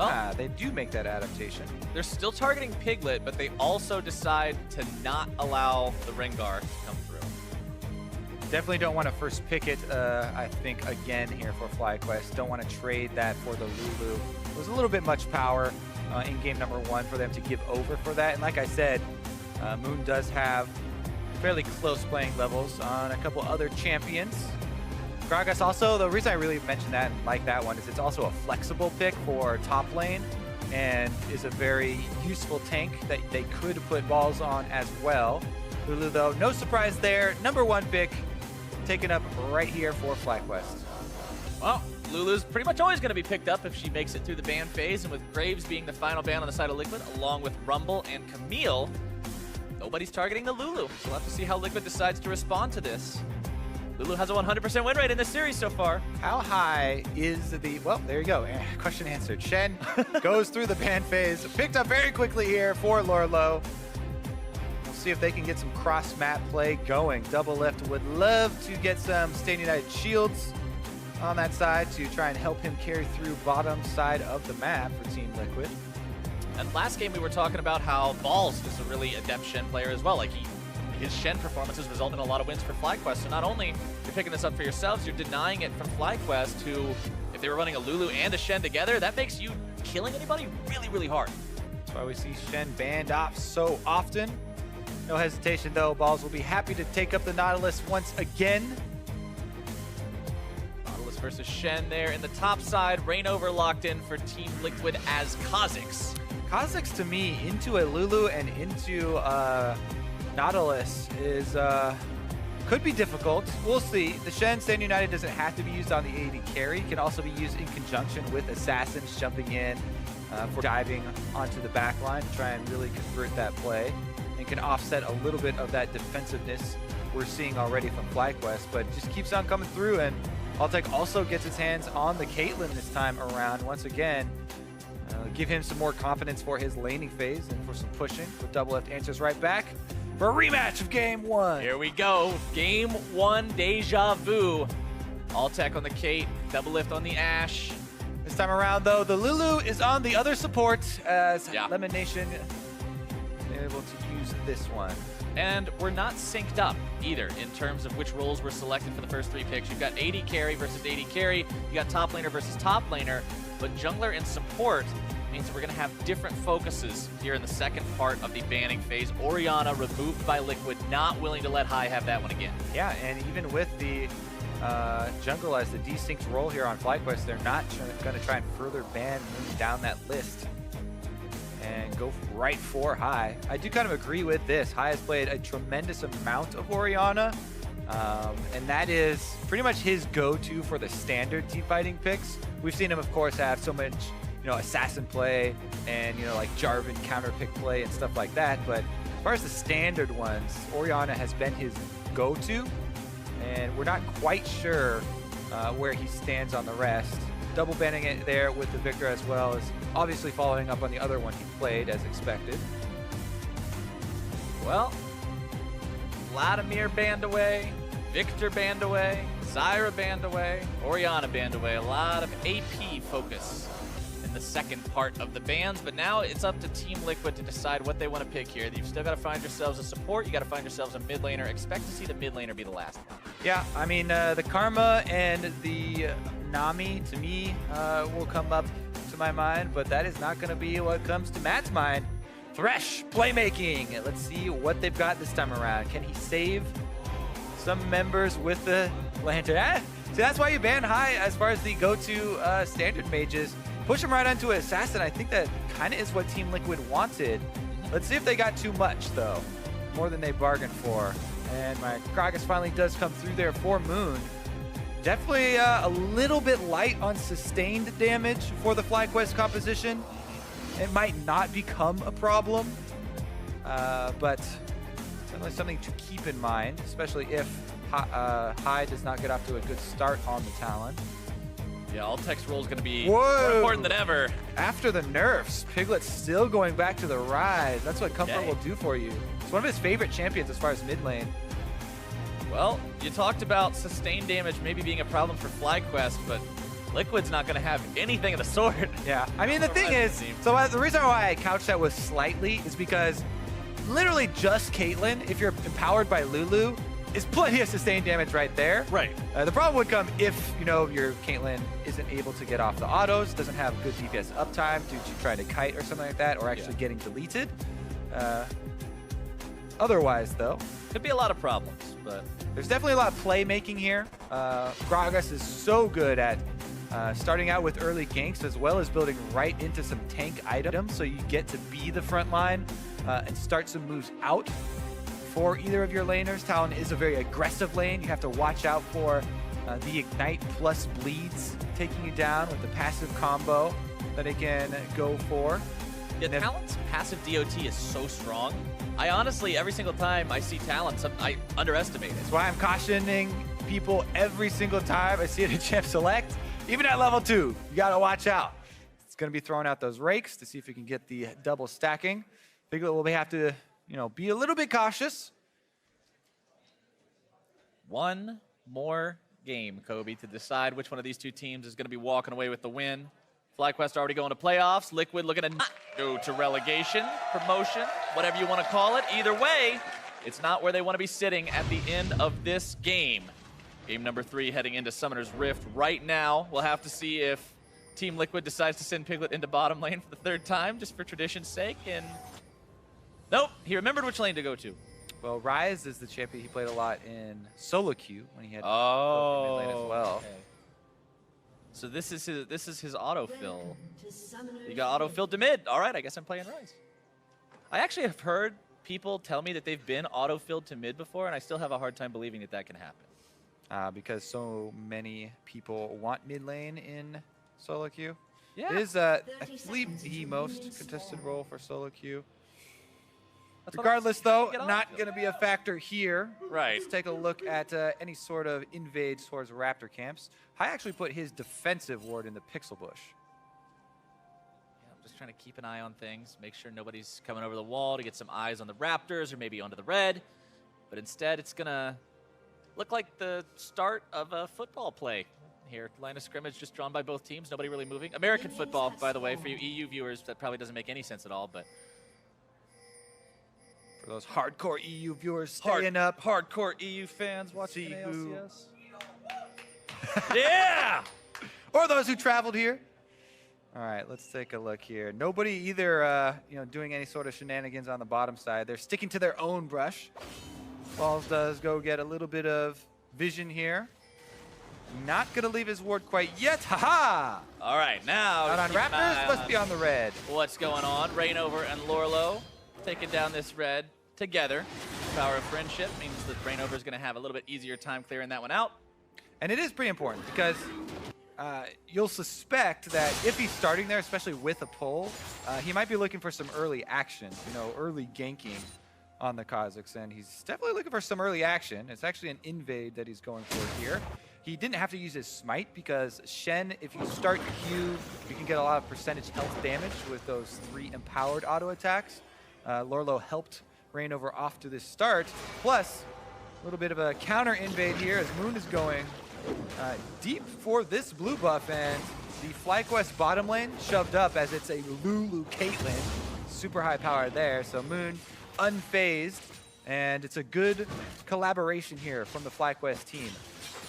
Well, they do make that adaptation. They're still targeting Piglet, but they also decide to not allow the Rengar to come through. Definitely don't want to first pick it, I think, again here for FlyQuest. Don't want to trade that for the Lulu. It was a little bit much power in game number 1 for them to give over for that. And like I said, Moon does have fairly close playing levels on a couple other champions. Gragas also, the reason I really mentioned that and like that one is it's also a flexible pick for top lane and is a very useful tank that they could put balls on as well. Lulu though, no surprise there. Number 1 pick taken up right here for FlyQuest. Well, Lulu's pretty much always going to be picked up if she makes it through the ban phase, and with Graves being the final ban on the side of Liquid, along with Rumble and Camille, nobody's targeting the Lulu. So we'll have to see how Liquid decides to respond to this. Lulu has a 100% win rate in this series so far. How high is the, well, there you go, question answered. Shen goes through the ban phase, picked up very quickly here for Lorlo. We'll see if they can get some cross-map play going. Double Lift would love to get some State United shields on that side to try and help him carry through bottom side of the map for Team Liquid. And last game we were talking about how Balls is a really adept Shen player as well. Like his Shen performances result in a lot of wins for FlyQuest. So not only you're picking this up for yourselves, you're denying it from FlyQuest, who, if they were running a Lulu and a Shen together, that makes you killing anybody really, really hard. That's why we see Shen banned off so often. No hesitation though, Balls will be happy to take up the Nautilus once again. Nautilus versus Shen there in the top side. Rainover locked in for Team Liquid as Kha'Zix. Kha'Zix to me, into a Lulu and into Nautilus is could be difficult. We'll see. The Shen Stand United doesn't have to be used on the AD carry. It can also be used in conjunction with assassins jumping in for diving onto the back line to try and really convert that play, and can offset a little bit of that defensiveness we're seeing already from FlyQuest, but just keeps on coming through. And Altec also gets his hands on the Caitlyn this time around once again. Give him some more confidence for his laning phase and for some pushing. But Double Lift answers right back for a rematch of Game 1. Here we go. Game 1 deja vu. Altec on the Kate, Double Lift on the Ashe. This time around, though, the Lulu is on the other support as Lemon Nation able to use this one. And we're not synced up either in terms of which roles were selected for the first 3 picks. You've got AD carry versus AD carry. You got top laner versus top laner. But jungler and support means that we're going to have different focuses here in the second part of the banning phase. Orianna removed by Liquid, not willing to let High have that one again. Yeah, and even with the jungle as the desynced role here on FlyQuest, they're not going to try and further ban Moon down that list and go right for High. I do kind of agree with this. High has played a tremendous amount of Orianna, and that is pretty much his go-to for the standard team fighting picks. We've seen him, of course, have so much, assassin play and, like Jarvan counter pick play and stuff like that. But as far as the standard ones, Orianna has been his go-to, and we're not quite sure where he stands on the rest. Double banning it there with the Victor as well is obviously following up on the other one he played as expected. Well, Vladimir banned away, Victor banned away, Zyra banned away, Orianna banned away. A lot of AP focus in the second part of the bans, but now it's up to Team Liquid to decide what they want to pick here. You've still got to find yourselves a support, you got to find yourselves a mid laner. Expect to see the mid laner be the last one. Yeah, I mean, the Karma and the Nami, to me, will come up to my mind, but that is not going to be what comes to Matt's mind. Thresh, playmaking. Let's see what they've got this time around. Can he save some members with the Lantern? See, that's why you ban High as far as the go-to standard mages. Push him right onto an assassin. I think that kind of is what Team Liquid wanted. Let's see if they got too much, though. More than they bargained for. And my Gragas finally does come through there for Moon. Definitely a little bit light on sustained damage for the FlyQuest composition. It might not become a problem, but definitely something to keep in mind, especially if High does not get off to a good start on the Talon. Yeah, Altec's role is going to be more important than ever. After the nerfs, Piglet's still going back to the rise. That's what Comfort will do for you. It's one of his favorite champions as far as mid lane. Well, you talked about sustained damage maybe being a problem for FlyQuest, but Liquid's not going to have anything of the sort. Yeah, I mean, the thing is, so the reason why I couched that with slightly is because literally just Caitlyn, if you're empowered by Lulu, is plenty of sustained damage right there. Right. The problem would come if, you know, your Caitlyn isn't able to get off the autos, doesn't have good DPS uptime due to trying to kite or something like that, or actually getting deleted. Otherwise, though, could be a lot of problems, but there's definitely a lot of playmaking here. Gragas is so good at starting out with early ganks as well as building right into some tank items, so you get to be the front line and start some moves out for either of your laners. Talon is a very aggressive lane. You have to watch out for the Ignite plus bleeds taking you down with the passive combo that it can go for. Yeah, Talon's passive DOT is so strong. I honestly, every single time I see Talon, I underestimate it. That's why I'm cautioning people every single time I see it in Champ Select. Even at level 2, you gotta watch out. It's gonna be throwing out those rakes to see if we can get the double stacking. Piglet will have to, you know, be a little bit cautious. One more game, Kobe, to decide which one of these two teams is gonna be walking away with the win. FlyQuest already going to playoffs. Liquid looking to not go to relegation, promotion, whatever you want to call it. Either way, it's not where they want to be sitting at the end of this game. Game number 3 heading into Summoner's Rift right now. We'll have to see if Team Liquid decides to send Piglet into bottom lane for the 3rd time, just for tradition's sake. And nope, he remembered which lane to go to. Well, Ryze is the champion. He played a lot in solo queue when he had mid lane as well. Okay. So this is his autofill. You got autofilled to mid. All right, I guess I'm playing Ryze. I actually have heard people tell me that they've been autofilled to mid before, and I still have a hard time believing that that can happen. Because so many people want mid lane in solo queue. Yeah. It is, I believe, the most contested role for solo queue. Regardless, though, not going to be a factor here. Right. Let's take a look at any sort of invades towards Raptor camps. I actually put his defensive ward in the Pixel Bush. Yeah, I'm just trying to keep an eye on things, make sure nobody's coming over the wall to get some eyes on the Raptors or maybe onto the red. But instead, it's going to look like the start of a football play here. Line of scrimmage just drawn by both teams, nobody really moving. American football, by the way, for you EU viewers, that probably doesn't make any sense at all, but for those hardcore EU viewers staying up. Hardcore EU fans watching who... LCS. Yeah! Or those who traveled here. All right, let's take a look here. Nobody either doing any sort of shenanigans on the bottom side. They're sticking to their own brush. Balls does go get a little bit of vision here. Not going to leave his ward quite yet. Ha-ha! All right, now... Not on Raptors, must be on the red. What's going on? Rainover and Lorlo taking down this red together. Power of friendship means that Rainover is going to have a little bit easier time clearing that one out. And it is pretty important because you'll suspect that if he's starting there, especially with a pull, he might be looking for some early action, early ganking on the Kazakhs. And he's definitely looking for some early action. It's actually an invade that he's going for here. He didn't have to use his smite because Shen, if you start Q, you can get a lot of percentage health damage with those 3 empowered auto attacks. Lorlo helped Rainover off to this start. Plus, a little bit of a counter invade here as Moon is going deep for this blue buff, and the FlyQuest bottom lane shoved up as it's a Lulu Caitlyn. Super high power there, so Moon unfazed, and it's a good collaboration here from the FlyQuest team.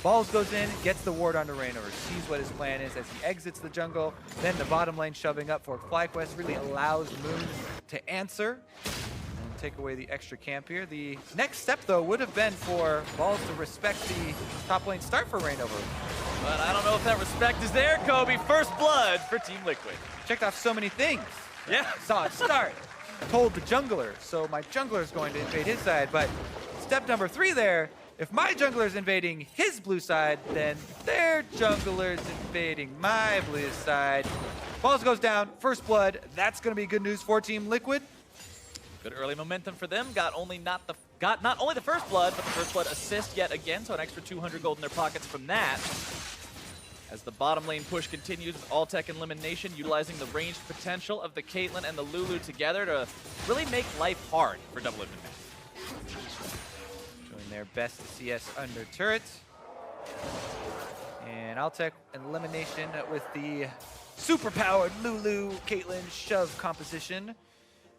Balls goes in, gets the ward onto Rainover, sees what his plan is as he exits the jungle, then the bottom lane shoving up for FlyQuest really allows Moon to answer and take away the extra camp here. The next step, though, would have been for Balls to respect the top lane start for Rainover. But I don't know if that respect is there, Kobe. First blood for Team Liquid. Checked off so many things. Yeah. Saw it start. Told the jungler, so my jungler is going to invade his side, but step number 3 there, if my jungler is invading his blue side, then their jungler is invading my blue side. Balls goes down, first blood. That's going to be good news for Team Liquid. Good early momentum for them. Got not only the first blood, but the first blood assist yet again, so an extra 200 gold in their pockets from that. As the bottom lane push continues with All-Tech and Elimination, utilizing the ranged potential of the Caitlyn and the Lulu together to really make life hard for Double Imminent. Doing their best CS under turret. And I'll take an elimination with the super-powered Lulu Caitlyn shove composition.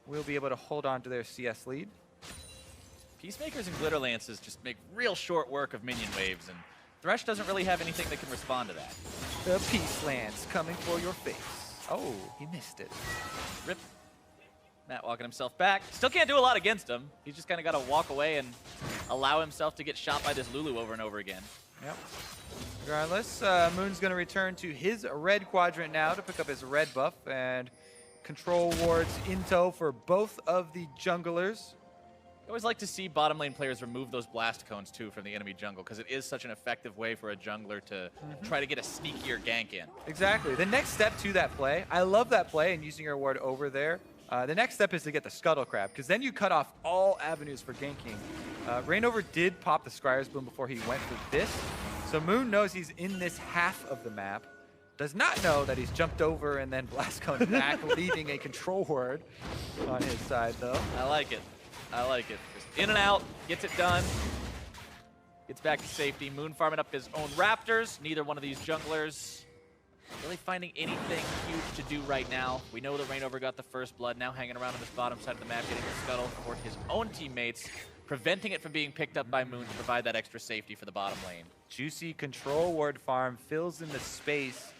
We'll be able to hold on to their CS lead. Peacemakers and Glitter Lances just make real short work of minion waves, and Thresh doesn't really have anything that can respond to that. The Peace Lance coming for your face. Oh, he missed it. Rip. Matt walking himself back. Still can't do a lot against him. He's just kind of got to walk away and allow himself to get shot by this Lulu over and over again. Yep. Regardless, Moon's going to return to his red quadrant now to pick up his red buff, and control wards in tow for both of the junglers. I always like to see bottom lane players remove those blast cones too from the enemy jungle, because it is such an effective way for a jungler to try to get a sneakier gank in. Exactly. The next step to that play, I love that play and using your ward over there. The next step is to get the Scuttle Crab, because then you cut off all avenues for ganking. Reignover did pop the Scryer's Boom before he went for this, so Moon knows he's in this half of the map. Does not know that he's jumped over and then blast cone back, leaving a control ward on his side, though. I like it. I like it. Just in and out, gets it done. Gets back to safety. Moon farming up his own Raptors. Neither one of these junglers really finding anything huge to do right now. We know that Reignover got the first blood, now hanging around on this bottom side of the map, getting the scuttle for his own teammates, preventing it from being picked up by Moon to provide that extra safety for the bottom lane. Juicy control ward farm fills in the space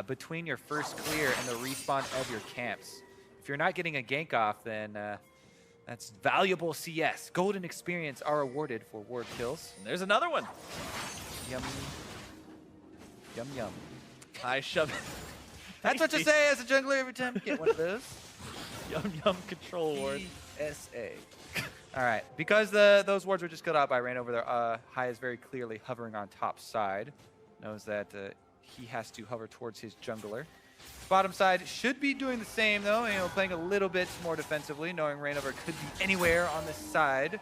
between your first clear and the respawn of your camps. If you're not getting a gank off, then that's valuable CS. Golden experience are awarded for ward kills. And there's another one. Yum. Yum, yum. High shove. That's what you say as a jungler every time you get one of those. Yum, yum control ward. ESA. All right, because those wards were just cut out by Reignover, their High is very clearly hovering on top side. Knows that he has to hover towards his jungler. Bottom side should be doing the same though, playing a little bit more defensively, knowing Reignover could be anywhere on this side.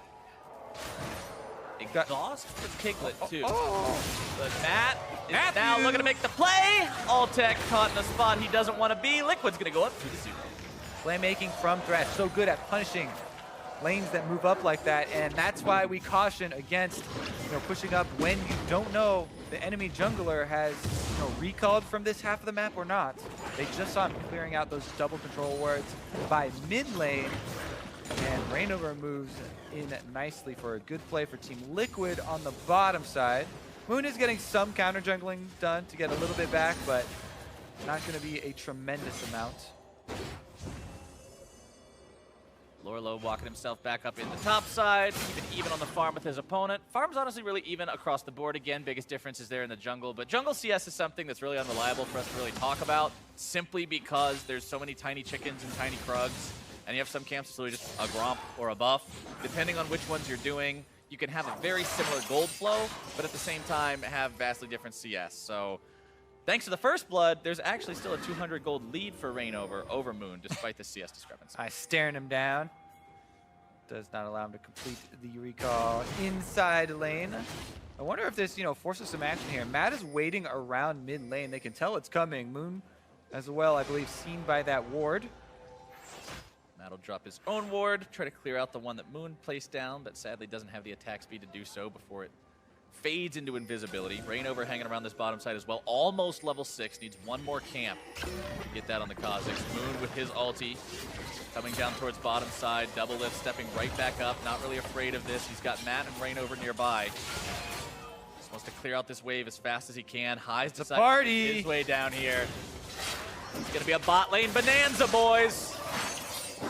Exhaust for Piglet too. But Matt is now looking to make the play. Alltech caught in the spot he doesn't want to be. Liquid's going to go up to the super. Playmaking from Thresh, so good at punishing lanes that move up like that, and that's why we caution against pushing up when you don't know the enemy jungler has recalled from this half of the map or not. They just saw him clearing out those double control wards by mid lane, and Reignover moves in nicely for a good play for Team Liquid on the bottom side. Moon is getting some counter jungling done to get a little bit back, but not going to be a tremendous amount. Lorlo walking himself back up in the top side, keeping even on the farm with his opponent. Farm's honestly really even across the board again. Biggest difference is there in the jungle, but jungle CS is something that's really unreliable for us to really talk about, simply because there's so many tiny chickens and tiny krugs, and you have some camps that's really just a gromp or a buff. Depending on which ones you're doing, you can have a very similar gold flow, but at the same time have vastly different CS. So thanks to the first blood, there's actually still a 200 gold lead for Reignover over Moon, despite the CS discrepancy. Staring him down. Does not allow him to complete the recall inside lane. I wonder if this, forces some action here. Matt is waiting around mid lane. They can tell it's coming. Moon as well, I believe, seen by that ward. Matt will drop his own ward, try to clear out the one that Moon placed down, but sadly doesn't have the attack speed to do so before it fades into invisibility. Reignover hanging around this bottom side as well. Almost level 6, needs one more camp to get that on the Kha'Zix. Moon with his ulti, coming down towards bottom side. Double lift, stepping right back up. Not really afraid of this. He's got Matt and Reignover nearby. Just wants to clear out this wave as fast as he can. High's decided to make his way down here. It's going to be a bot lane bonanza, boys.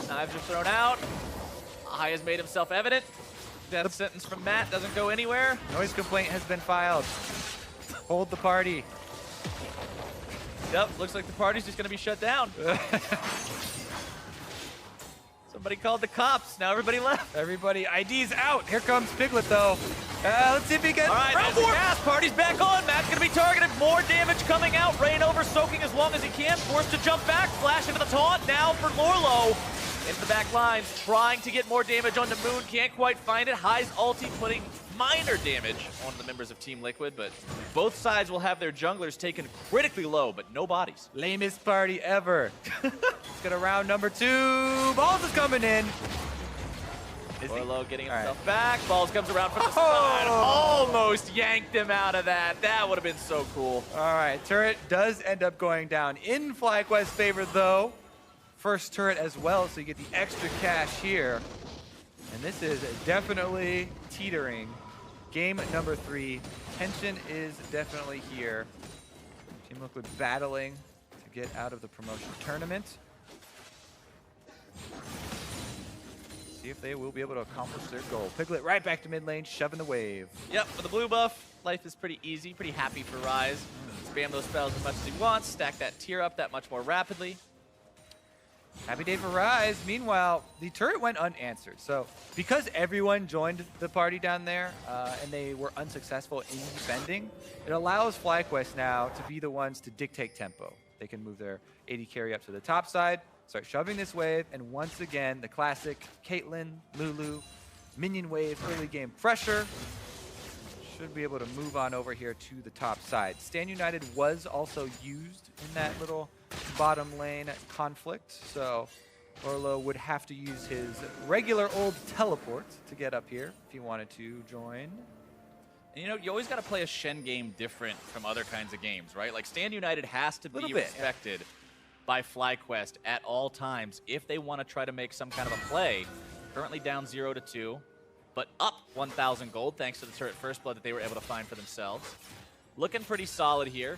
Knives are thrown out. High has made himself evident. Death sentence from Matt doesn't go anywhere. Noise complaint has been filed. Hold the party. Yep, looks like the party's just going to be shut down. Somebody called the cops. Now everybody left. Everybody, ID's out. Here comes Piglet, though. Let's see if he can. All right, there's the gas. Party's back on. Matt's going to be targeted. More damage coming out. Reignover soaking as long as he can. Forced to jump back. Flash into the taunt. Now for Lorlo. Into the back lines, trying to get more damage onto Moon. Can't quite find it. High's ulti putting minor damage on the members of Team Liquid, but both sides will have their junglers taken critically low, but no bodies. Lamest party ever. Let's get a round number 2. Balls is coming in. Orlo getting himself back. Balls comes around from the side. Almost yanked him out of that. That would have been so cool. All right, turret does end up going down in FlyQuest's favor, though. First turret as well, so you get the extra cash here. And this is definitely teetering. Game number 3. Tension is definitely here. Team Liquid battling to get out of the promotion tournament. See if they will be able to accomplish their goal. Piglet right back to mid lane, shoving the wave. Yep, with the blue buff, life is pretty easy, pretty happy for Rise. Spam those spells as much as he wants, stack that tier up that much more rapidly. Happy day for Rise. Meanwhile, the turret went unanswered. So because everyone joined the party down there and they were unsuccessful in defending, it allows FlyQuest now to be the ones to dictate tempo. They can move their AD carry up to the top side, start shoving this wave, and once again, the classic Caitlyn, Lulu, minion wave, early game pressure. Should be able to move on over here to the top side. Stand United was also used in that little bottom lane conflict, so Orlo would have to use his regular old teleport to get up here if he wanted to join. And you know, you always got to play a Shen game different from other kinds of games, right? Like Stand United has to be respected by FlyQuest at all times if they want to try to make some kind of a play. Currently down 0-2, but up 1,000 gold thanks to the turret first blood that they were able to find for themselves. Looking pretty solid here.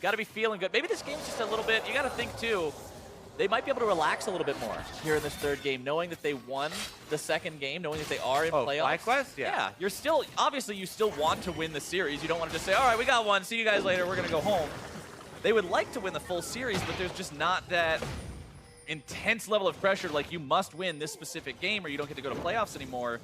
Got to be feeling good. Maybe this game's just a little bit, you got to think too, they might be able to relax a little bit more here in this third game, knowing that they won the second game, knowing that they are in playoffs. FlyQuest? Yeah. You're still, obviously you still want to win the series. You don't want to just say, all right, we got one, see you guys later, we're going to go home. They would like to win the full series, but there's just not that intense level of pressure like you must win this specific game or you don't get to go to playoffs anymore.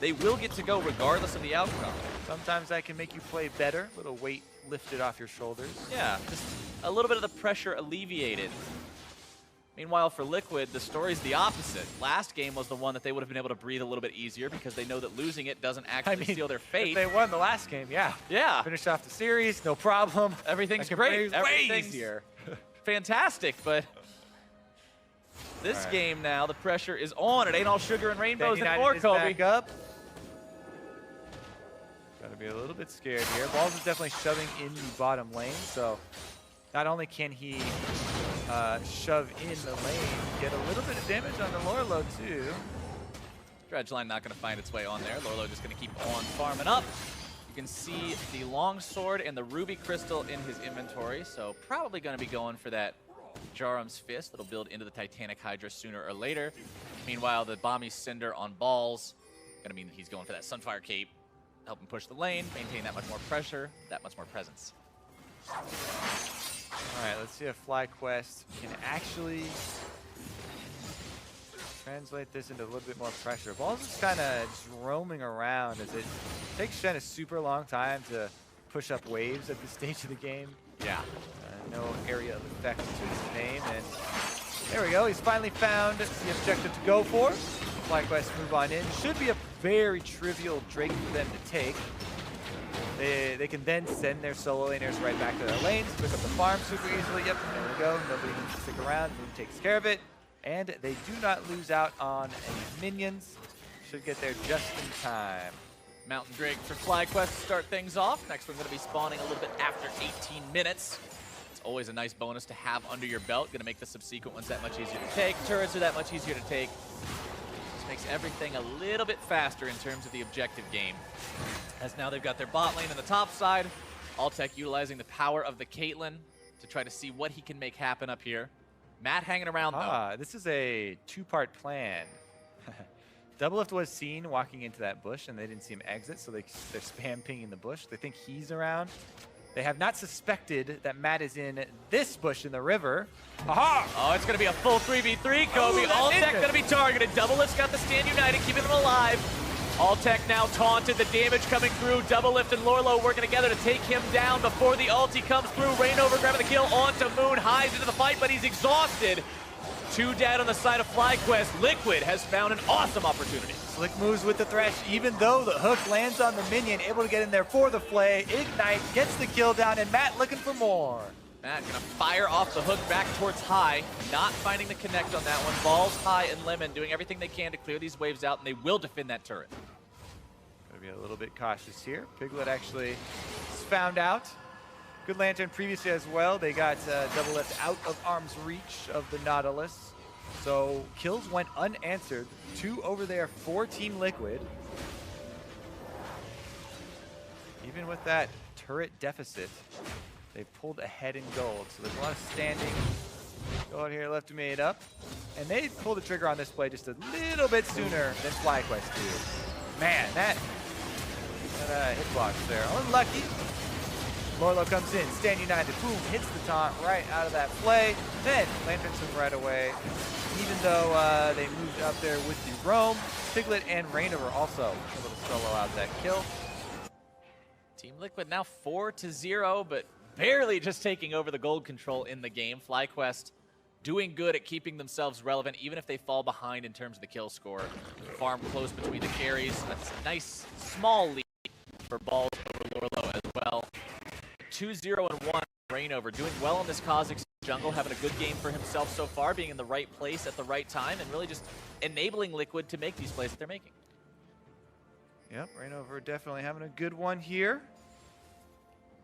They will get to go regardless of the outcome. Sometimes that can make you play better, a little weight lifted off your shoulders. Yeah, just a little bit of the pressure alleviated. Meanwhile, for Liquid, the story's the opposite. Last game was the one that they would have been able to breathe a little bit easier because they know that losing it doesn't actually steal their fate. If they won the last game, yeah. Yeah. Finished off the series, no problem. Everything's great. Everything's easier. Fantastic, but this game now, the pressure is on. It ain't all sugar and rainbows anymore, Kobe. Back up. Gotta be a little bit scared here. Balls is definitely shoving in the bottom lane, so not only can he shove in the lane, get a little bit of damage on the Lorlo too. Dredge line not going to find its way on there. Lorlo just going to keep on farming up. You can see the longsword and the ruby crystal in his inventory, so probably going to be going for that Jarum's Fist that'll build into the Titanic Hydra sooner or later. Meanwhile, the Bomby Cinder on balls, going to mean that he's going for that Sunfire Cape. Help him push the lane, maintain that much more pressure, that much more presence. All right, let's see if FlyQuest can actually translate this into a little bit more pressure. Balls is kind of just roaming around as it takes Shen a super long time to push up waves at this stage of the game. Yeah. No area of effect to his name, and there we go. He's finally found the objective to go for. FlyQuest move on in. Should be a very trivial Drake for them to take. They can then send their solo laners right back to their lanes, pick up the farm super easily. Yep, there we go. Nobody needs to stick around. Moon takes care of it. And they do not lose out on any minions. Should get there just in time. Mountain Drake for FlyQuest to start things off. Next we're going to be spawning a little bit after 18 minutes. It's always a nice bonus to have under your belt. Going to make the subsequent ones that much easier to take. Turrets are that much easier to take. Just makes everything a little bit faster in terms of the objective game. As now they've got their bot lane on the top side. Alltech utilizing the power of the Caitlyn to try to see what he can make happen up here. Matt hanging around though. This is a two-part plan. Doublelift was seen walking into that bush and they didn't see him exit, so they're spam pinging the bush. They think he's around. They have not suspected that Matt is in this bush in the river. Aha! Oh, it's going to be a full 3v3, Kobe. Alltech going to be targeted. Doublelift's got the Stand United, keeping them alive. Alltech now taunted, the damage coming through. Doublelift and Lorlo working together to take him down before the ulti comes through. Rainover grabbing the kill onto Moon, hides into the fight, but he's exhausted. 2 dead on the side of FlyQuest. Liquid has found an awesome opportunity. Slick moves with the Thresh, even though the hook lands on the minion, able to get in there for the flay. Ignite gets the kill down, and Matt looking for more. Matt gonna fire off the hook back towards high, not finding the connect on that one. Balls, high, and Lemon doing everything they can to clear these waves out, and they will defend that turret. Gotta be a little bit cautious here. Piglet actually found out. Good Lantern previously as well. They got double lift out of arm's reach of the Nautilus. So kills went unanswered. 2 over there for Team Liquid. Even with that turret deficit, they pulled ahead in gold. So there's a lot of standing. Go out here, left to made up. And they pulled the trigger on this play just a little bit sooner than FlyQuest do. Man, that hitbox there. Unlucky. Lorlo comes in, Stand United, boom, hits the taunt right out of that play. Then Lanterns him right away. Even though they moved up there with the roam, Piglet and Rainover also able to solo out that kill. Team Liquid now 4-0, but barely just taking over the gold control in the game. FlyQuest doing good at keeping themselves relevant, even if they fall behind in terms of the kill score. Farm close between the carries. That's a nice small lead for Balls over Lorlo as well. 2-0-1 Rainover, doing well in this Kha'Zix jungle, having a good game for himself so far, being in the right place at the right time, and really just enabling Liquid to make these plays that they're making. Yep, Rainover definitely having a good one here.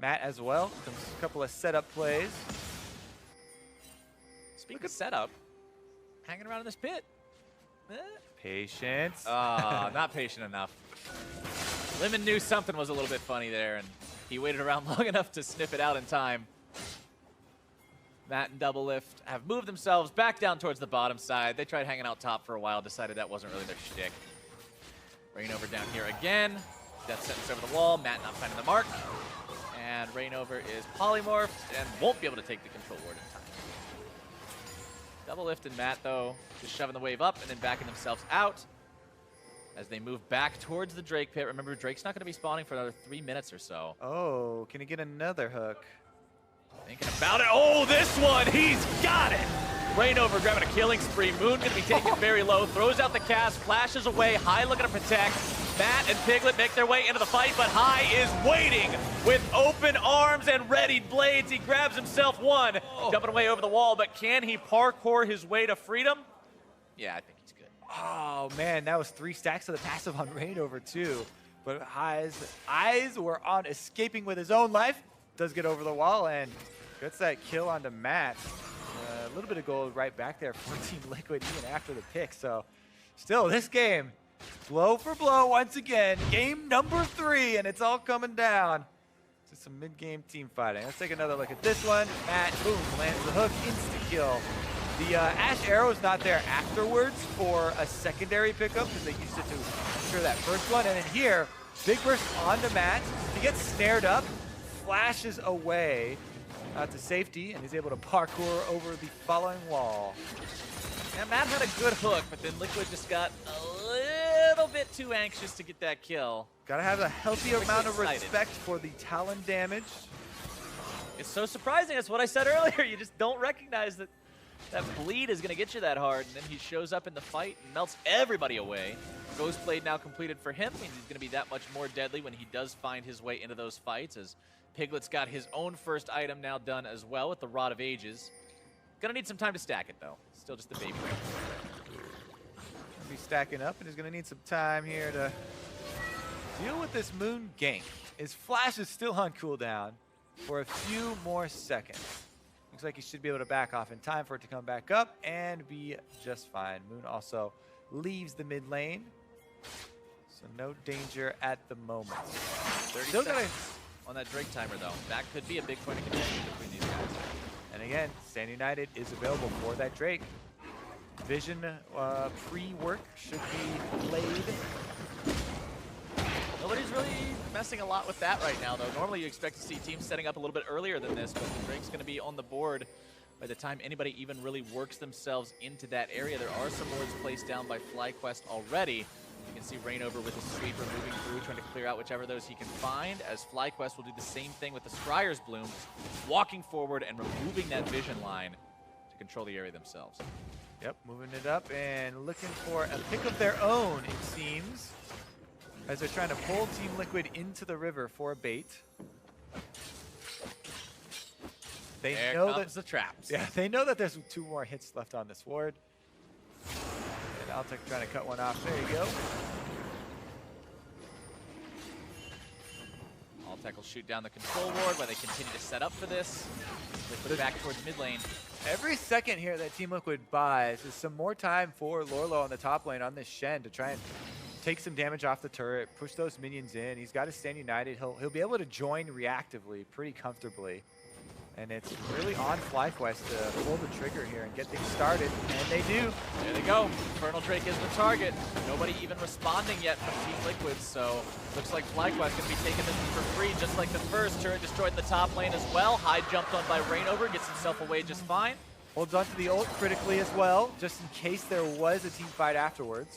Matt as well, a couple of setup plays. Speaking of setup, hanging around in this pit. Patience. Not patient enough. Lemon knew something was a little bit funny there, and he waited around long enough to sniff it out in time. Matt and Double Lift have moved themselves back down towards the bottom side. They tried hanging out top for a while, decided that wasn't really their shtick. Rainover down here again. Death sentence over the wall. Matt not finding the mark. And Rainover is polymorphed and won't be able to take the control ward in time. Double Lift and Matt, though, just shoving the wave up and then backing themselves out as they move back towards the Drake pit. Remember, Drake's not going to be spawning for another 3 minutes or so. Oh, can he get another hook? Thinking about it. Oh, this one, he's got it! Rainover grabbing a killing spree. Moon going to be taken very low, throws out the cast, flashes away. High looking to protect. Matt and Piglet make their way into the fight, but High is waiting with open arms and readied blades. He grabs himself one, jumping away over the wall, but can he parkour his way to freedom? Yeah, I think he's good. Oh, man, that was 3 stacks of the passive on Rainover, too. But High's eyes were on escaping with his own life. Does get over the wall and gets that kill onto Matt. A little bit of gold right back there for Team Liquid even after the pick. So still, this game, blow for blow once again. Game number 3, and it's all coming down to some mid-game team fighting. Let's take another look at this one. Matt, boom, lands the hook, insta-kill. The Ash Arrow is not there afterwards for a secondary pickup because they used it to ensure that first one. And then here, big burst onto Matt. He gets snared up, flashes away to safety, and he's able to parkour over the following wall. And Matt had a good hook, but then Liquid just got a little bit too anxious to get that kill. Gotta have a healthy amount of respect for the Talon damage. It's so surprising. That's what I said earlier. You just don't recognize that that bleed is going to get you that hard, and then he shows up in the fight and melts everybody away. Ghost Blade now completed for him, means he's going to be that much more deadly when he does find his way into those fights, as Piglet's got his own first item now done as well with the Rod of Ages. Gonna need some time to stack it, though. Still just a baby. Gonna be stacking up, and he's gonna need some time here to deal with this Moon gank. His flash is still on cooldown for a few more seconds. Looks like he should be able to back off in time for it to come back up and be just fine. Moon also leaves the mid lane, so no danger at the moment. 30 seconds on that Drake timer, though. That could be a big point of contention between these guys. And again, Stand United is available for that Drake. Vision pre-work should be played. Nobody's really messing a lot with that right now, though. Normally you expect to see teams setting up a little bit earlier than this, but the Drake's going to be on the board by the time anybody even really works themselves into that area. There are some wards placed down by FlyQuest already. You can see Rainover with his sweeper moving through, trying to clear out whichever of those he can find, as FlyQuest will do the same thing with the Scryer's Bloom, walking forward and removing that vision line to control the area themselves. Yep, moving it up and looking for a pick of their own, it seems, as they're trying to pull Team Liquid into the river for a bait. They there know comes that the traps. Yeah, they know that there's 2 more hits left on this ward. And Altec trying to cut one off. There you go. Altec will shoot down the control ward while they continue to set up for this. Liquid back towards mid lane. Every second here that Team Liquid buys is some more time for Lorlo on the top lane on this Shen to try and take some damage off the turret, push those minions in. He's got to stand united. He'll be able to join reactively pretty comfortably. And it's really on FlyQuest to pull the trigger here and get things started, and they do. There they go. Infernal Drake is the target. Nobody even responding yet from Team Liquid, so looks like FlyQuest going to be taking this for free, just like the first. Turret destroyed in the top lane as well. High jumped on by Rainover, gets himself away just fine. Holds onto the ult critically as well, just in case there was a team fight afterwards.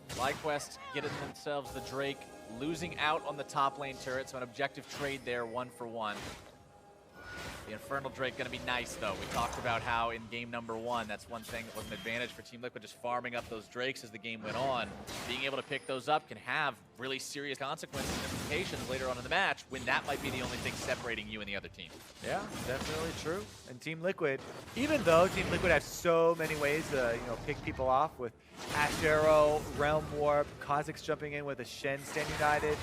FlyQuest getting themselves the Drake, losing out on the top lane turret, so an objective trade there, 1-for-1. The Infernal Drake gonna be nice though. We talked about how in game number 1, that's one thing that was an advantage for Team Liquid, just farming up those Drakes as the game went on. Being able to pick those up can have really serious consequences and implications later on in the match when that might be the only thing separating you and the other team. Yeah, definitely true. And Team Liquid, even though Team Liquid has so many ways to pick people off with Ash Arrow, Realm Warp, Kha'Zix jumping in with a Shen stand united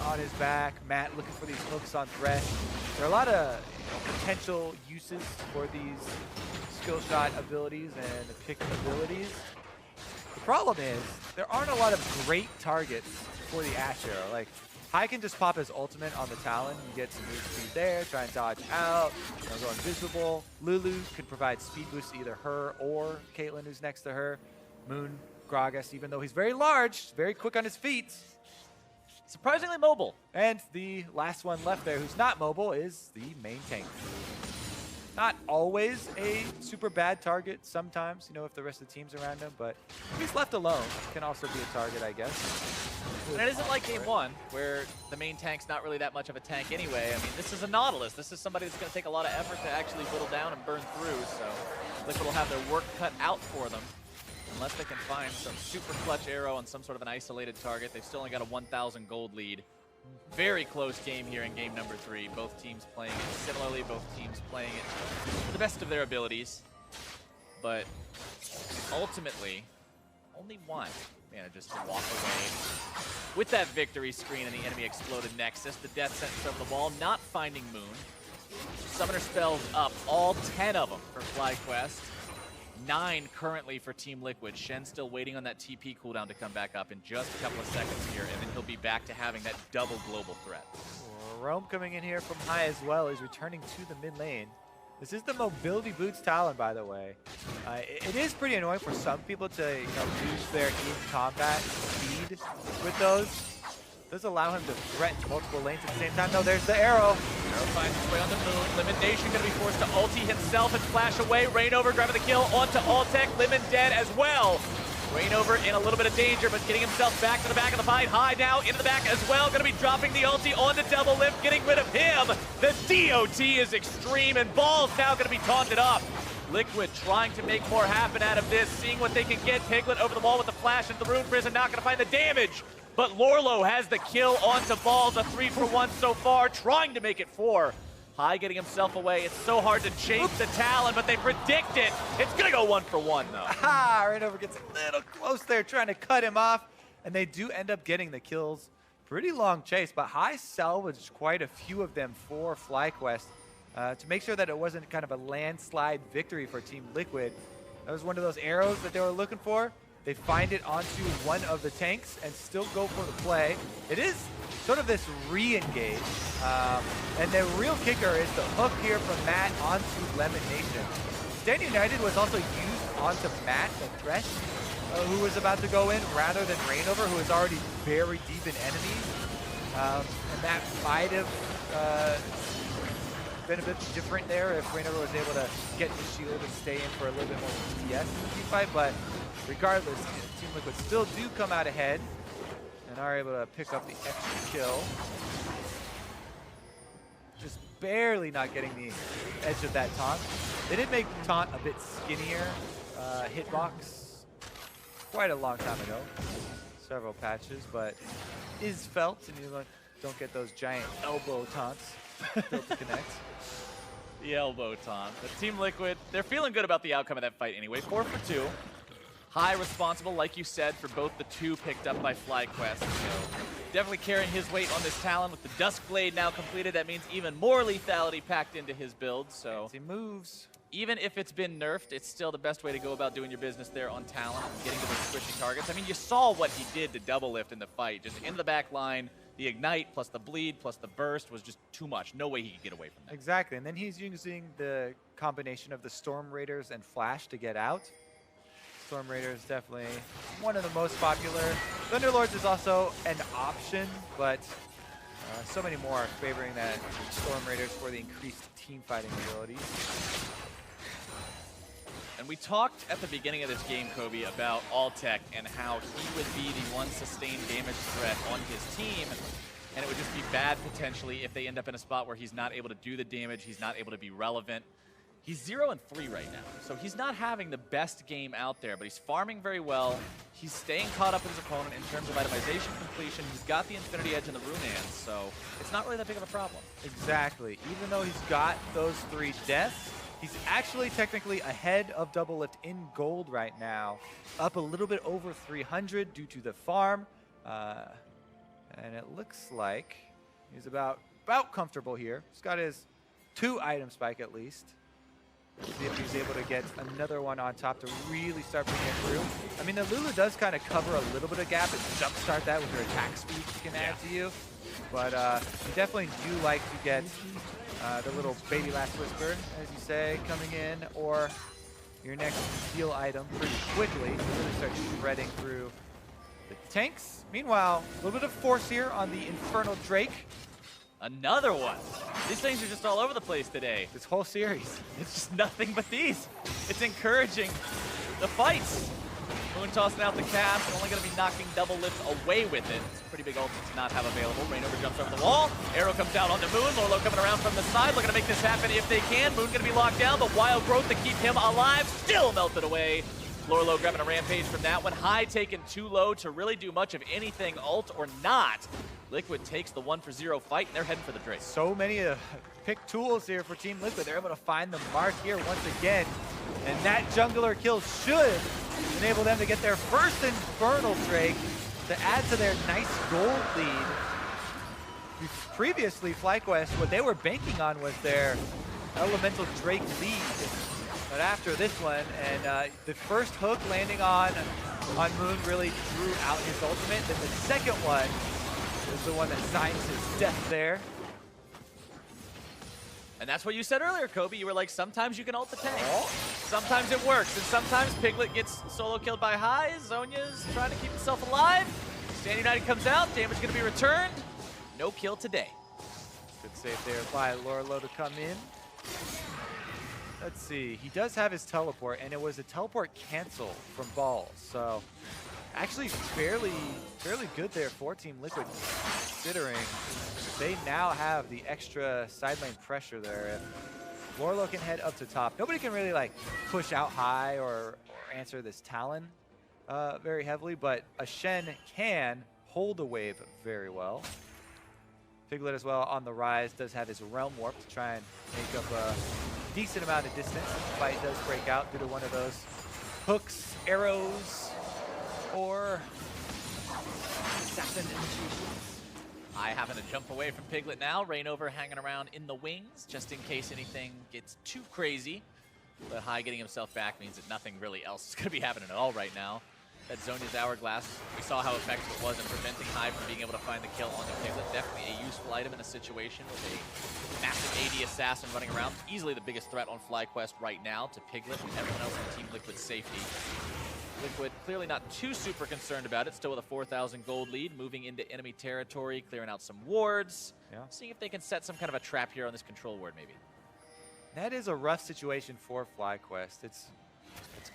on his back, Matt looking for these hooks on Thresh. There are a lot of potential uses for these skill shot abilities and picking abilities. The problem is there aren't a lot of great targets for the Ash Arrow. Like, Hai can just pop his ultimate on the Talon. You get some move speed there, try and dodge out, go invisible. Lulu can provide speed boost to either her or Caitlyn, who's next to her. Moon, Gragas, even though he's very large, very quick on his feet. Surprisingly mobile. And the last one left there who's not mobile is the main tank. Not always a super bad target sometimes, if the rest of the team's around him, but if he's left alone, can also be a target, I guess. And it isn't like game 1, where the main tank's not really that much of a tank anyway. I mean, this is a Nautilus. This is somebody that's going to take a lot of effort to actually whittle down and burn through, so Liquid will have their work cut out for them. Unless they can find some super clutch arrow on some sort of an isolated target. They've still only got a 1,000 gold lead. Very close game here in game number 3. Both teams playing it similarly, both teams playing it to the best of their abilities. But ultimately, only one manages to walk away with that victory screen and the enemy exploded Nexus. The death sentence over the wall, not finding Moon. Summoner spells up, all 10 of them for FlyQuest. 9 currently for Team Liquid. Shen still waiting on that TP cooldown to come back up in just a couple of seconds here, and then he'll be back to having that double global threat. Rome coming in here from high as well. He's returning to the mid lane. This is the mobility boots Talon, by the way. It is pretty annoying for some people to lose their in-combat speed with those. Does allow him to threaten multiple lanes at the same time. No, there's the arrow. Arrow finds his way on the Moon. Lemon Nation going to be forced to ulti himself and flash away. Rainover grabbing the kill onto Altec. Lemon dead as well. Rainover in a little bit of danger, but getting himself back to the back of the fight. High now into the back as well. Going to be dropping the ulti onto Double Lift, getting rid of him. The DOT is extreme, and Ball's now going to be taunted up. Liquid trying to make more happen out of this, seeing what they can get. Piglet over the wall with the flash into the Rune Prison, not going to find the damage. But Lorlo has the kill onto Balls, a 3-for-1 so far, trying to make it 4. High getting himself away. It's so hard to chase the Talon, but they predict it. It's gonna go 1-for-1 though. Aha! Rainover gets a little close there, trying to cut him off, and they do end up getting the kills. Pretty long chase, but High salvaged quite a few of them for FlyQuest to make sure that it wasn't kind of a landslide victory for Team Liquid. That was one of those arrows that they were looking for. They find it onto one of the tanks and still go for the play. It is sort of this re-engage. And the real kicker is the hook here from Matt onto Lemon Nation. Stand United was also used onto Matt, the Thresh, who was about to go in, rather than Rainover, who is already very deep in enemies. And that might have been a bit different there if Rainover was able to get the shield and stay in for a little bit more DPS in the team fight, but regardless, Team Liquid still do come out ahead and are able to pick up the extra kill. Just barely not getting the edge of that taunt. They did make taunt a bit skinnier hitbox quite a long time ago. Several patches, but is felt, and you don't get those giant elbow taunts. Built to connect. The elbow taunt. But Team Liquid, they're feeling good about the outcome of that fight anyway. 4 for 2. High responsible, like you said, for both the 2 picked up by FlyQuest. So definitely carrying his weight on this Talon with the Duskblade now completed. That means even more lethality packed into his build. So he moves. Even if it's been nerfed, it's still the best way to go about doing your business there on Talon and getting to those squishy targets. I mean, you saw what he did to double lift in the fight. Just into the back line, the ignite plus the bleed plus the burst was just too much. No way he could get away from that. Exactly, and then he's using the combination of the Storm Raiders and Flash to get out. Storm Raider is definitely one of the most popular. Thunderlords is also an option, but so many more are favoring that Storm Raiders for the increased team fighting abilities. And we talked at the beginning of this game, Kobe, about Alltech and how he would be the one sustained damage threat on his team. And it would just be bad potentially if they end up in a spot where he's not able to do the damage, he's not able to be relevant. He's 0-3 right now, so he's not having the best game out there, but he's farming very well. He's staying caught up with his opponent in terms of itemization completion. He's got the Infinity Edge and the Rune Hands, so it's not really that big of a problem. Exactly. Even though he's got those 3 deaths, he's actually technically ahead of Double Lift in gold right now, up a little bit over 300 due to the farm, and it looks like he's about comfortable here. He's got his 2 item spike at least. See if he's able to get another one on top to really start bringing it through. I mean, the Lulu does kind of cover a little bit of gap and jumpstart that with her attack speed she can add to you. But you definitely do like to get the little baby last whisper, as you say, coming in, or your next heal item pretty quickly to really start shredding through the tanks. Meanwhile, a little bit of force here on the Infernal Drake. Another one. These things are just all over the place today. This whole series. It's just nothing but these. It's encouraging the fights. Moon tossing out the cast, only going to be knocking Double Lift away with it. It's a pretty big ultimate to not have available. Rainover jumps over the wall. Arrow comes down onto Moon. Lorlo coming around from the side, looking to make this happen if they can. Moon going to be locked down, but Wild Growth to keep him alive still melted away. Lorlo grabbing a rampage from that one. High taken too low to really do much of anything, ult or not. Liquid takes the 1-for-0 fight, and they're heading for the Drake. So many pick tools here for Team Liquid. They're able to find the mark here once again. And that jungler kill should enable them to get their first Infernal Drake to add to their nice gold lead. Previously, FlyQuest, what they were banking on was their Elemental Drake lead. But after this one, and the first hook landing on Moon really drew out his ultimate. Then the second one is the one that signs his death there. And that's what you said earlier, Kobe. You were like, sometimes you can ult the tank. Sometimes it works, and sometimes Piglet gets solo killed by High. Zonya's trying to keep himself alive. Stand United comes out, damage going to be returned. No kill today. Good save there by Lorlo to come in. Let's see, he does have his teleport, and it was a teleport cancel from Balls, so actually fairly good there for Team Liquid, considering they now have the extra side lane pressure there. If Lorlo can head up to top, nobody can really like push out High or answer this Talon very heavily, but a Shen can hold a wave very well. Piglet as well on the rise, does have his Realm Warp to try and make up a decent amount of distance. The fight does break out due to one of those hooks, arrows, or assassin initiations. I happen to jump away from Piglet now. Rainover hanging around in the wings, just in case anything gets too crazy. But High getting himself back means that nothing really else is going to be happening at all right now. That Zonya's Hourglass, we saw how effective it was in preventing High from being able to find the kill onto Piglet. Definitely a useful item in a situation with a massive AD assassin running around. Easily the biggest threat on FlyQuest right now to Piglet and everyone else on Team Liquid's safety. Liquid clearly not too super concerned about it, still with a 4,000 gold lead, moving into enemy territory, clearing out some wards, seeing if they can set some kind of a trap here on this control ward maybe. That is a rough situation for FlyQuest. It's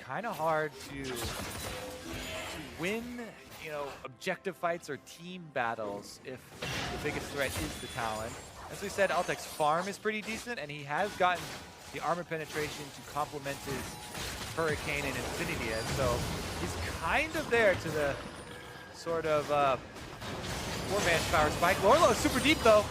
kind of hard to win, you know, objective fights or team battles if the biggest threat is the Talon. As we said, Altech's farm is pretty decent, and he has gotten the armor penetration to complement his Hurricane and Infinity Edge, so he's kind of there to the sort of 4-man power spike. Lorlo is super deep though.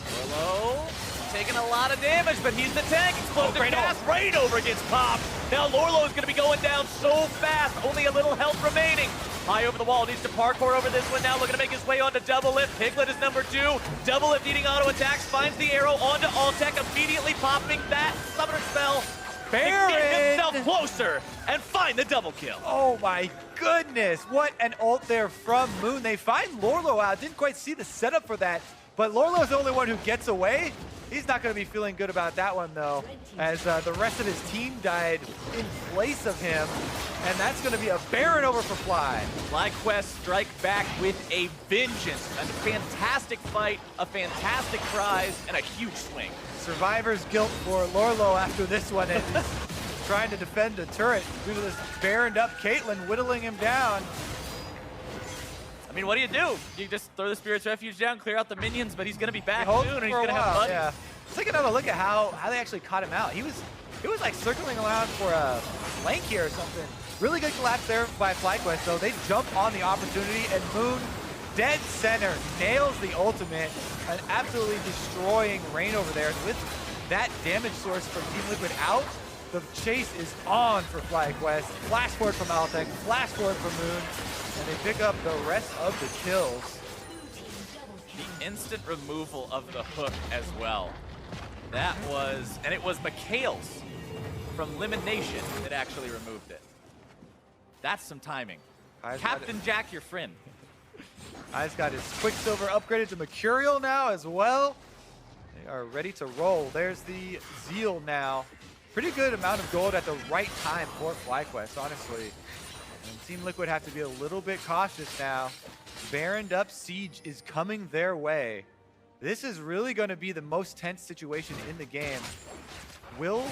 Lorlo taking a lot of damage, but he's the tank. Explosive gas right over gets popped. Now Lorlo is going to be going down so fast. Only a little health remaining. High over the wall, needs to parkour over this one now, looking to make his way onto Double Lift. Piglet is number 2. Double Lift needing auto attacks, finds the arrow onto Altec, immediately popping that summoner spell. Baron! To get himself closer and find the double kill. Oh my goodness, what an ult there from Moon. They find Lorlo out, didn't quite see the setup for that, but Lorlo's the only one who gets away. He's not going to be feeling good about that one though, as the rest of his team died in place of him, and that's going to be a Baron over for Fly. FlyQuest strike back with a vengeance. A fantastic fight, a fantastic prize, and a huge swing. Survivor's guilt for Lorlo after this one, and trying to defend a turret due to this Baroned up Caitlyn whittling him down. I mean, what do? You just throw the Spirit's Refuge down, clear out the minions, but he's going to be back soon, and he's going to have fun. Yeah. Let's take another look at how they actually caught him out. He was like circling around for a flank here or something. Really good collapse there by FlyQuest, so they jump on the opportunity, and Moon, dead center, nails the ultimate, and absolutely destroying Rain over there. With that damage source from Team Liquid out, the chase is on for FlyQuest. Flash forward from Altec, flash forward from Moon, and they pick up the rest of the kills. The instant removal of the hook as well. That was, and it was McHale's from Elimination that actually removed it. That's some timing. Captain Jack, your friend. I's got his Quicksilver upgraded to Mercurial now as well. They are ready to roll. There's the Zeal now. Pretty good amount of gold at the right time for FlyQuest, honestly. And Team Liquid have to be a little bit cautious now. Baroned up Siege is coming their way. This is really going to be the most tense situation in the game. Will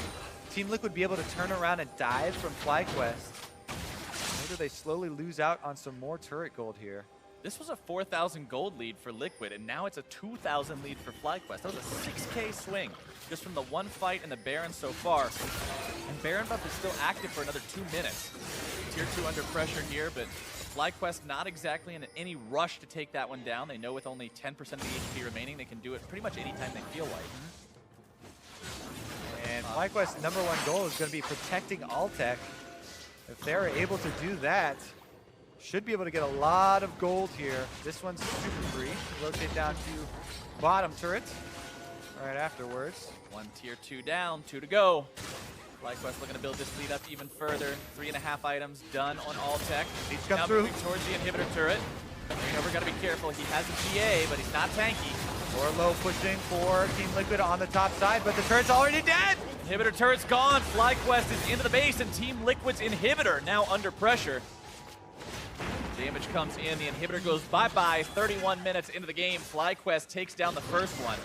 Team Liquid be able to turn around and dive from FlyQuest? Or do they slowly lose out on some more turret gold here? This was a 4,000 gold lead for Liquid, and now it's a 2,000 lead for FlyQuest. That was a 6K swing just from the one fight in the Baron so far. And Baron buff is still active for another 2 minutes. Tier 2 under pressure here, but FlyQuest not exactly in any rush to take that one down. They know with only 10% of the HP remaining, they can do it pretty much anytime they feel like. And FlyQuest's #1 goal is going to be protecting Altec. If they're able to do that, should be able to get a lot of gold here. This one's super free. Rotate down to bottom turret right afterwards. One tier 2 down, 2 to go. FlyQuest looking to build this lead up even further. 3.5 items done on Altec. Needs to come now through. Moving towards the inhibitor turret. Rainover got to be careful. He has a GA, but he's not tanky. Orlo pushing for Team Liquid on the top side, but the turret's already dead. Inhibitor turret's gone. FlyQuest is into the base, and Team Liquid's inhibitor now under pressure. Damage comes in. The inhibitor goes bye-bye. 31 minutes into the game. FlyQuest takes down the first one.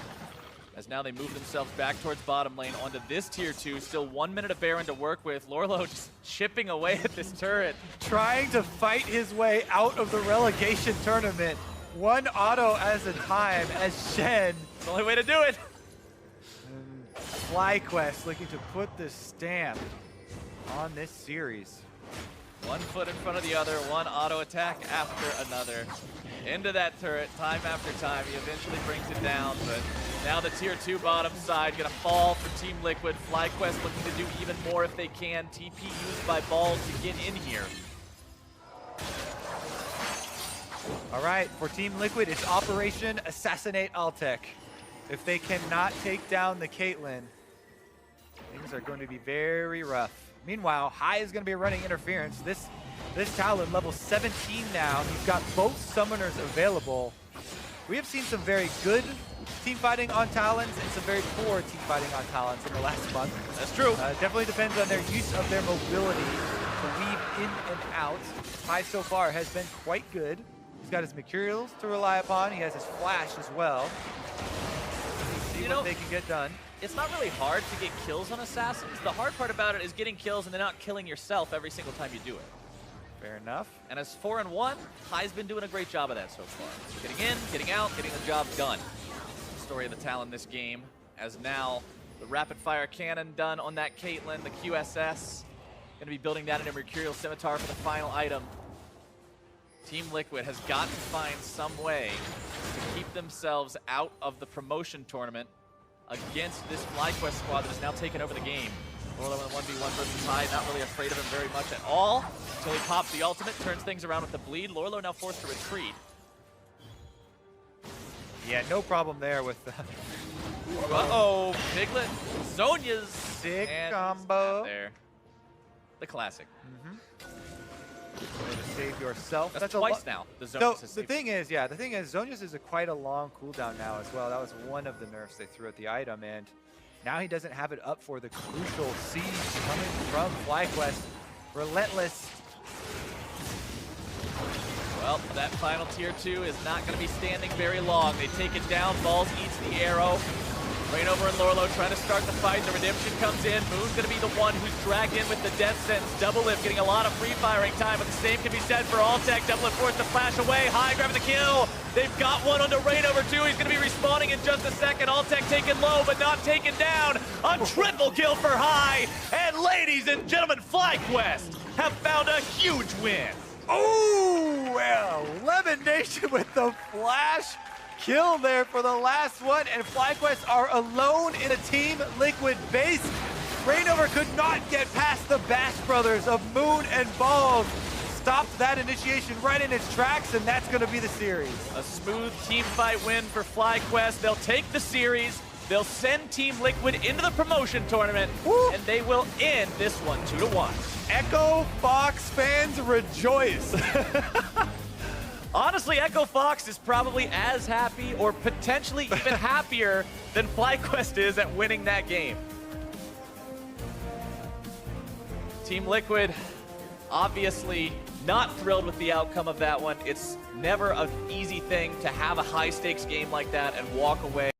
As now they move themselves back towards bottom lane onto this tier 2. Still 1 minute of Baron to work with. Lorlo just chipping away at this turret. Trying to fight his way out of the relegation tournament. One auto at a time as Shen. It's the only way to do it. FlyQuest looking to put the stamp on this series. 1 foot in front of the other, one auto attack after another. Into that turret, time after time. He eventually brings it down, but now the tier 2 bottom side gonna fall for Team Liquid. FlyQuest looking to do even more if they can. TP used by Balls to get in here. All right, for Team Liquid, it's Operation Assassinate Altec. If they cannot take down the Caitlyn, things are going to be very rough. Meanwhile, High is going to be running interference. This Talon, level 17 now. He's got both summoners available. We have seen some very good team fighting on Talons and some very poor team fighting on Talons in the last month. That's true. Definitely depends on their use of their mobility to weave in and out. High so far has been quite good. He's got his Mercurials to rely upon. He has his Flash as well. See what they can get done. It's not really hard to get kills on Assassins. The hard part about it is getting kills and then not killing yourself every single time you do it. Fair enough. And as 4-1, High's been doing a great job of that so far. Getting in, getting out, getting the job done. Story of the Talon this game, as now the rapid fire cannon done on that Caitlyn, the QSS. Gonna be building that into Mercurial Scimitar for the final item. Team Liquid has got to find some way to keep themselves out of the promotion tournament against this FlyQuest squad that has now taken over the game. Lorlo in the 1v1 versus High, not really afraid of him very much at all, until he pops the ultimate, turns things around with the bleed. Lorlo now forced to retreat. Yeah, no problem there with the... Uh-oh, Piglet, Zhonya's sick and combo. There. The classic. Way to save yourself. That's twice now. The So Zhonya's the thing is, Zhonya's is quite a long cooldown now as well. That was one of the nerfs they threw at the item, and now he doesn't have it up for the crucial siege coming from FlyQuest. Relentless. Well, that final tier 2 is not going to be standing very long. They take it down, Balls eats the arrow. Rainover and Lorlo trying to start the fight. The redemption comes in. Moon's going to be the one who's dragged in with the death sentence. Double Lift getting a lot of free firing time, but the same can be said for Alltech. Double Lift forced to flash away. High grabbing the kill. They've got one onto Rainover too. He's going to be respawning in just a second. Alltech taken low, but not taken down. A triple kill for High. And ladies and gentlemen, FlyQuest have found a huge win. Oh, well, Elimination with the flash kill there for the last one, and FlyQuest are alone in a Team Liquid base. Rainover could not get past the Bash brothers of Moon and Balls. Stopped that initiation right in its tracks, and that's going to be the series. A smooth team fight win for FlyQuest. They'll take the series. They'll send Team Liquid into the promotion tournament, and they will end this one 2-1. Echo Fox fans rejoice. Honestly, Echo Fox is probably as happy or potentially even happier than FlyQuest is at winning that game. Team Liquid, obviously not thrilled with the outcome of that one. It's never an easy thing to have a high-stakes game like that and walk away.